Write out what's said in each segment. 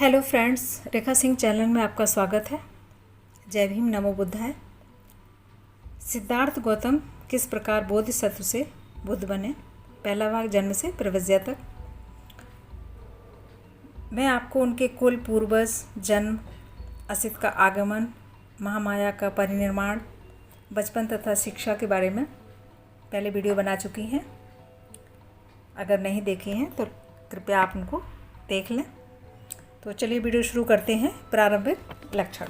Hello friends, रेखा Singh channel में आपका स्वागत है। जय भीम, नमो बुद्धाय। सिद्धार्थ गौतम किस प्रकार बोधिसत्व से बुद्ध बने, पहला भाग जन्म से प्रवज्या तक। मैं आपको उनके कुल, पूर्वज, जन्म, असित का आगमन, महामाया का परिनिर्माण, बचपन तथा शिक्षा के बारे में पहले वीडियो बना चुकी हैं। अगर नहीं देखे हैं तो कृपया आप उनको देख लें। तो चलिए वीडियो शुरू करते हैं। प्रारंभिक लक्षण।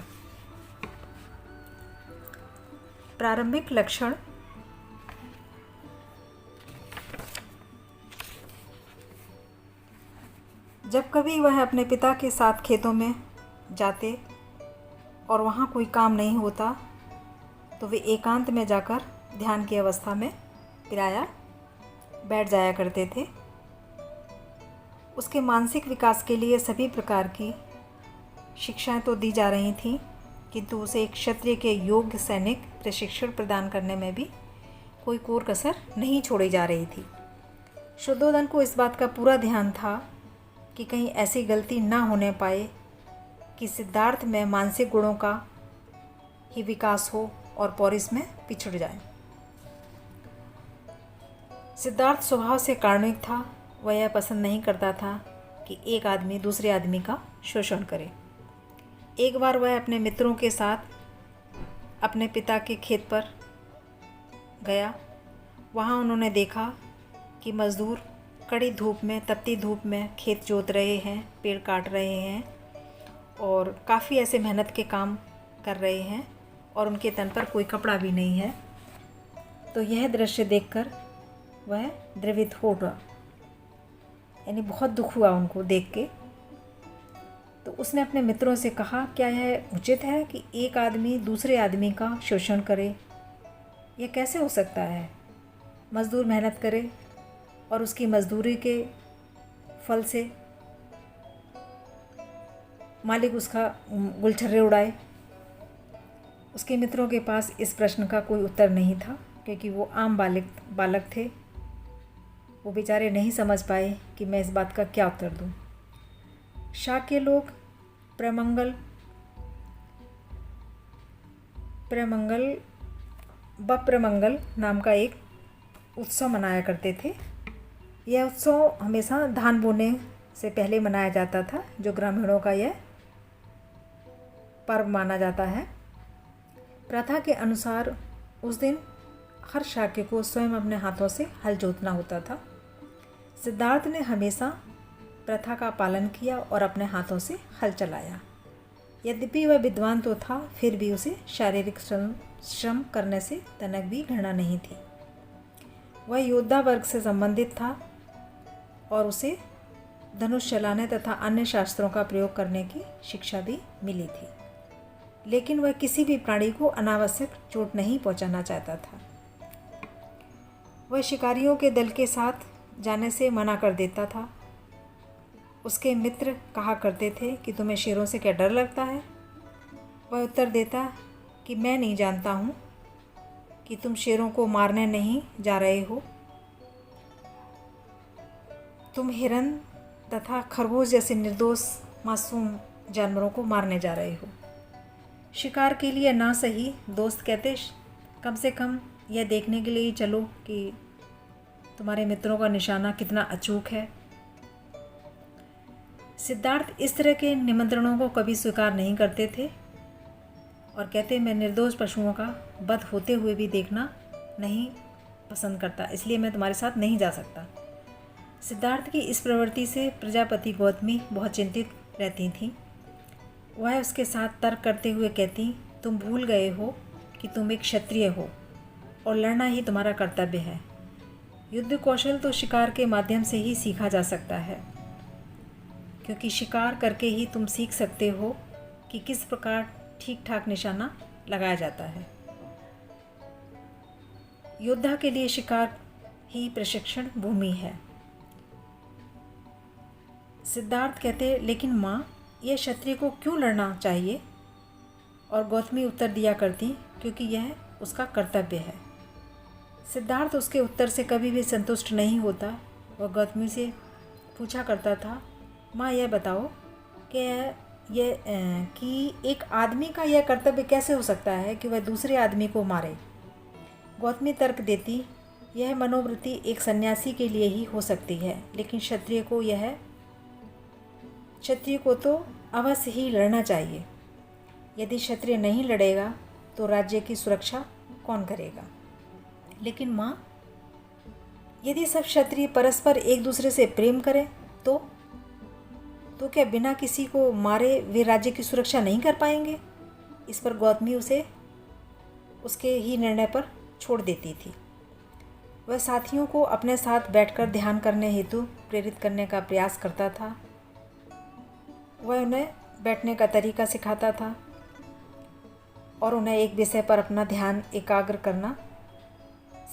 प्रारंभिक लक्षण जब कभी वह अपने पिता के साथ खेतों में जाते और वहाँ कोई काम नहीं होता तो वे एकांत में जाकर ध्यान की अवस्था में प्रायः बैठ जाया करते थे। उसके मानसिक विकास के लिए सभी प्रकार की शिक्षाएं तो दी जा रही थीं, किंतु उसे एक क्षत्रिय के योग्य सैनिक प्रशिक्षण प्रदान करने में भी कोई कोर कसर नहीं छोड़ी जा रही थी। शुद्धोधन को इस बात का पूरा ध्यान था कि कहीं ऐसी गलती ना होने पाए कि सिद्धार्थ में मानसिक गुणों का ही विकास हो और पौरुष में पिछड़ जाए। सिद्धार्थ स्वभाव से कार्मिक था। वह यह पसंद नहीं करता था कि एक आदमी दूसरे आदमी का शोषण करे। एक बार वह अपने मित्रों के साथ अपने पिता के खेत पर गया। वहाँ उन्होंने देखा कि मज़दूर कड़ी धूप में, तपती धूप में खेत जोत रहे हैं, पेड़ काट रहे हैं और काफ़ी ऐसे मेहनत के काम कर रहे हैं और उनके तन पर कोई कपड़ा भी नहीं है। तो यह दृश्य देखकर वह द्रवित हो गया, यानी बहुत दुख हुआ उनको देख के। तो उसने अपने मित्रों से कहा, क्या यह उचित है कि एक आदमी दूसरे आदमी का शोषण करे? यह कैसे हो सकता है? मज़दूर मेहनत करे और उसकी मज़दूरी के फल से मालिक उसका गुलछर्रे उड़ाए। उसके मित्रों के पास इस प्रश्न का कोई उत्तर नहीं था, क्योंकि वो आम बालक थे। वो बेचारे नहीं समझ पाए कि मैं इस बात का क्या उत्तर दूं। शाक्य लोग बप्रमंगल नाम का एक उत्सव मनाया करते थे। यह उत्सव हमेशा धान बोने से पहले मनाया जाता था, जो ग्रामीणों का यह पर्व माना जाता है। प्रथा के अनुसार उस दिन हर शाक्य को स्वयं अपने हाथों से हल जोतना होता था। सिद्धार्थ ने हमेशा प्रथा का पालन किया और अपने हाथों से हल चलाया। यद्यपि वह विद्वान तो था, फिर भी उसे शारीरिक श्रम करने से तनक भी घृणा नहीं थी। वह योद्धा वर्ग से संबंधित था और उसे धनुष चलाने तथा अन्य शास्त्रों का प्रयोग करने की शिक्षा भी मिली थी, लेकिन वह किसी भी प्राणी को अनावश्यक चोट नहीं पहुंचाना चाहता था। वह शिकारियों के दल के साथ जाने से मना कर देता था। उसके मित्र कहा करते थे कि तुम्हें शेरों से क्या डर लगता है? वह उत्तर देता कि मैं नहीं जानता हूँ कि तुम शेरों को मारने नहीं जा रहे हो, तुम हिरन तथा खरगोश जैसे निर्दोष मासूम जानवरों को मारने जा रहे हो। शिकार के लिए ना सही, दोस्त कहते, कम से कम यह देखने के लिए ही चलो कि तुम्हारे मित्रों का निशाना कितना अचूक है। सिद्धार्थ इस तरह के निमंत्रणों को कभी स्वीकार नहीं करते थे और कहते, मैं निर्दोष पशुओं का वध होते हुए भी देखना नहीं पसंद करता, इसलिए मैं तुम्हारे साथ नहीं जा सकता। सिद्धार्थ की इस प्रवृत्ति से प्रजापति गौतमी बहुत चिंतित रहती थीं। वह उसके साथ तर्क करते हुए कहती, तुम भूल गए हो कि तुम एक क्षत्रिय हो और लड़ना ही तुम्हारा कर्तव्य है। युद्ध कौशल तो शिकार के माध्यम से ही सीखा जा सकता है, क्योंकि शिकार करके ही तुम सीख सकते हो कि किस प्रकार ठीक ठाक निशाना लगाया जाता है। योद्धा के लिए शिकार ही प्रशिक्षण भूमि है। सिद्धार्थ कहते, लेकिन माँ, यह क्षत्रिय को क्यों लड़ना चाहिए? और गौतमी उत्तर दिया करती, क्योंकि यह उसका कर्तव्य है। सिद्धार्थ उसके उत्तर से कभी भी संतुष्ट नहीं होता। वह गौतमी से पूछा करता था, माँ यह बताओ कि एक आदमी का यह कर्तव्य कैसे हो सकता है कि वह दूसरे आदमी को मारे। गौतमी तर्क देती, यह मनोवृत्ति एक सन्यासी के लिए ही हो सकती है, लेकिन क्षत्रिय को तो अवश्य ही लड़ना चाहिए। यदि क्षत्रिय नहीं लड़ेगा तो राज्य की सुरक्षा कौन करेगा? लेकिन माँ, यदि सब क्षत्रिय परस्पर एक दूसरे से प्रेम करें तो क्या बिना किसी को मारे वे राज्य की सुरक्षा नहीं कर पाएंगे? इस पर गौतमी उसे उसके ही निर्णय पर छोड़ देती थी। वह साथियों को अपने साथ बैठकर ध्यान करने हेतु प्रेरित करने का प्रयास करता था। वह उन्हें बैठने का तरीका सिखाता था और उन्हें एक विषय पर अपना ध्यान एकाग्र करना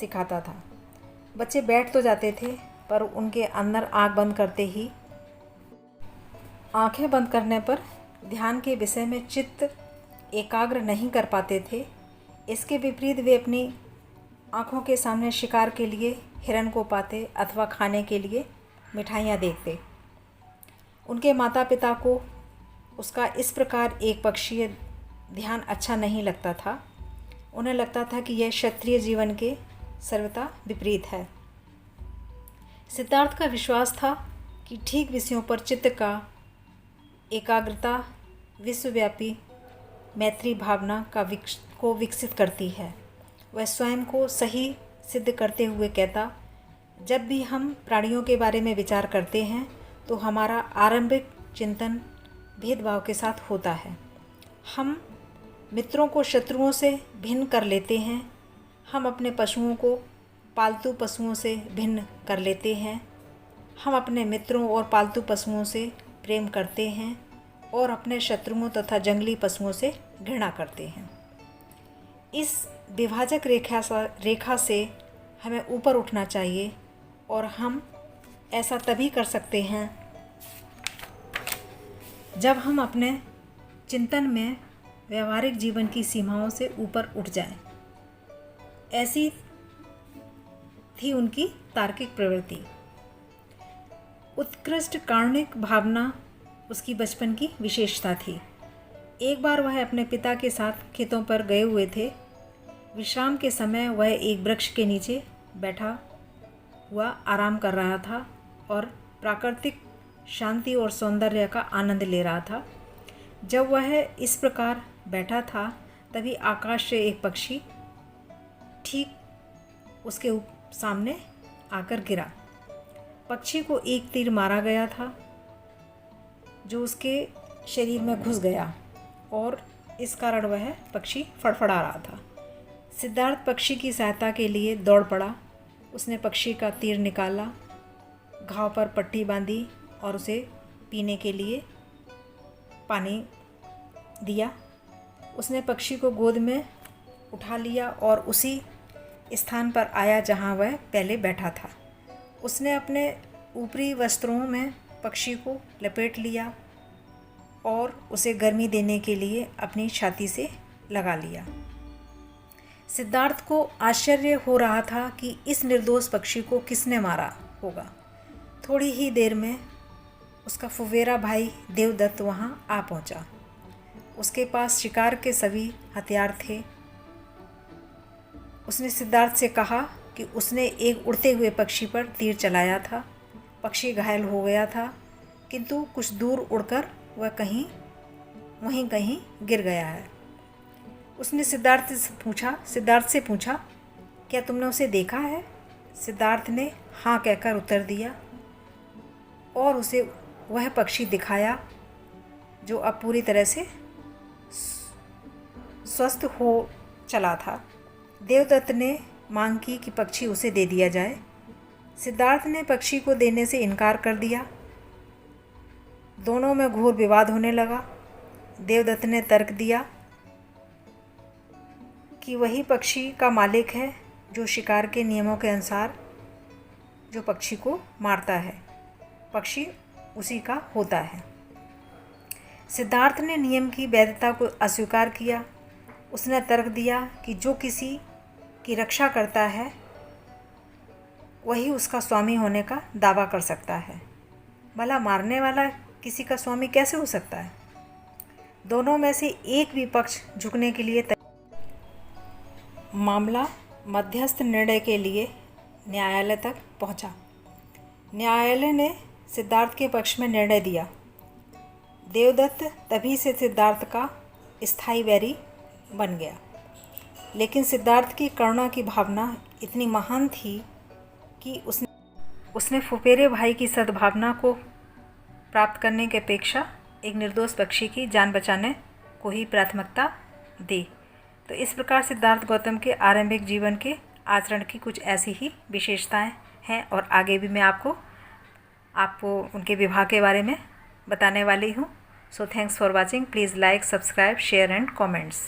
सिखाता था। बच्चे बैठ तो जाते थे, पर उनके अंदर आंखें बंद करने पर ध्यान के विषय में चित्त एकाग्र नहीं कर पाते थे। इसके विपरीत वे अपनी आँखों के सामने शिकार के लिए हिरन को पाते अथवा खाने के लिए मिठाइयाँ देखते। उनके माता पिता को उसका इस प्रकार एक पक्षीय ध्यान अच्छा नहीं लगता था। उन्हें लगता था कि यह क्षत्रिय जीवन के सर्वथा विपरीत है। सिद्धार्थ का विश्वास था कि ठीक विषयों पर चित्त का एकाग्रता विश्वव्यापी मैत्री भावना को विकसित करती है। वह स्वयं को सही सिद्ध करते हुए कहता, जब भी हम प्राणियों के बारे में विचार करते हैं तो हमारा आरंभिक चिंतन भेदभाव के साथ होता है। हम मित्रों को शत्रुओं से भिन्न कर लेते हैं। हम अपने पशुओं को पालतू पशुओं से भिन्न कर लेते हैं। हम अपने मित्रों और पालतू पशुओं से प्रेम करते हैं और अपने शत्रुओं तथा जंगली पशुओं से घृणा करते हैं। इस विभाजक रेखा से हमें ऊपर उठना चाहिए और हम ऐसा तभी कर सकते हैं जब हम अपने चिंतन में व्यवहारिक जीवन की सीमाओं से ऊपर उठ जाएं। ऐसी थी उनकी तार्किक प्रवृत्ति। उत्कृष्ट कारुणिक भावना उसकी बचपन की विशेषता थी। एक बार वह अपने पिता के साथ खेतों पर गए हुए थे। विश्राम के समय वह एक वृक्ष के नीचे बैठा हुआ आराम कर रहा था और प्राकृतिक शांति और सौंदर्य का आनंद ले रहा था। जब वह इस प्रकार बैठा था तभी आकाश से एक पक्षी ठीक उसके सामने आकर गिरा। पक्षी को एक तीर मारा गया था जो उसके शरीर में घुस गया और इस कारण वह पक्षी फड़फड़ा रहा था। सिद्धार्थ पक्षी की सहायता के लिए दौड़ पड़ा। उसने पक्षी का तीर निकाला, घाव पर पट्टी बांधी और उसे पीने के लिए पानी दिया। उसने पक्षी को गोद में उठा लिया और उसी स्थान पर आया जहां वह पहले बैठा था। उसने अपने ऊपरी वस्त्रों में पक्षी को लपेट लिया और उसे गर्मी देने के लिए अपनी छाती से लगा लिया। सिद्धार्थ को आश्चर्य हो रहा था कि इस निर्दोष पक्षी को किसने मारा होगा। थोड़ी ही देर में उसका फुफेरा भाई देवदत्त वहां आ पहुंचा। उसके पास शिकार के सभी हथियार थे। उसने सिद्धार्थ से कहा कि उसने एक उड़ते हुए पक्षी पर तीर चलाया था। पक्षी घायल हो गया था, किंतु कुछ दूर उड़कर वह वहीं कहीं गिर गया है। उसने सिद्धार्थ से पूछा, क्या तुमने उसे देखा है? सिद्धार्थ ने हाँ कहकर उत्तर दिया और उसे वह पक्षी दिखाया जो अब पूरी तरह से स्वस्थ हो चला था। देवदत्त ने मांग की कि पक्षी उसे दे दिया जाए। सिद्धार्थ ने पक्षी को देने से इनकार कर दिया। दोनों में घोर विवाद होने लगा। देवदत्त ने तर्क दिया कि वही पक्षी का मालिक है जो शिकार के नियमों के अनुसार जो पक्षी को मारता है, पक्षी उसी का होता है। सिद्धार्थ ने नियम की वैधता को अस्वीकार किया। उसने तर्क दिया कि जो किसी की रक्षा करता है वही उसका स्वामी होने का दावा कर सकता है। भला मारने वाला किसी का स्वामी कैसे हो सकता है? दोनों में से एक भी पक्ष झुकने के लिए मामला मध्यस्थ निर्णय के लिए न्यायालय तक पहुंचा। न्यायालय ने सिद्धार्थ के पक्ष में निर्णय दिया। देवदत्त तभी से सिद्धार्थ का स्थायी वैरी बन गया, लेकिन सिद्धार्थ की करुणा की भावना इतनी महान थी कि उसने फुफेरे भाई की सद्भावना को प्राप्त करने की अपेक्षा एक निर्दोष पक्षी की जान बचाने को ही प्राथमिकता दी। तो इस प्रकार सिद्धार्थ गौतम के आरंभिक जीवन के आचरण की कुछ ऐसी ही विशेषताएं हैं और आगे भी मैं आपको उनके विवाह के बारे में बताने वाली हूँ। So thanks for watching. Please like, subscribe, share and comments.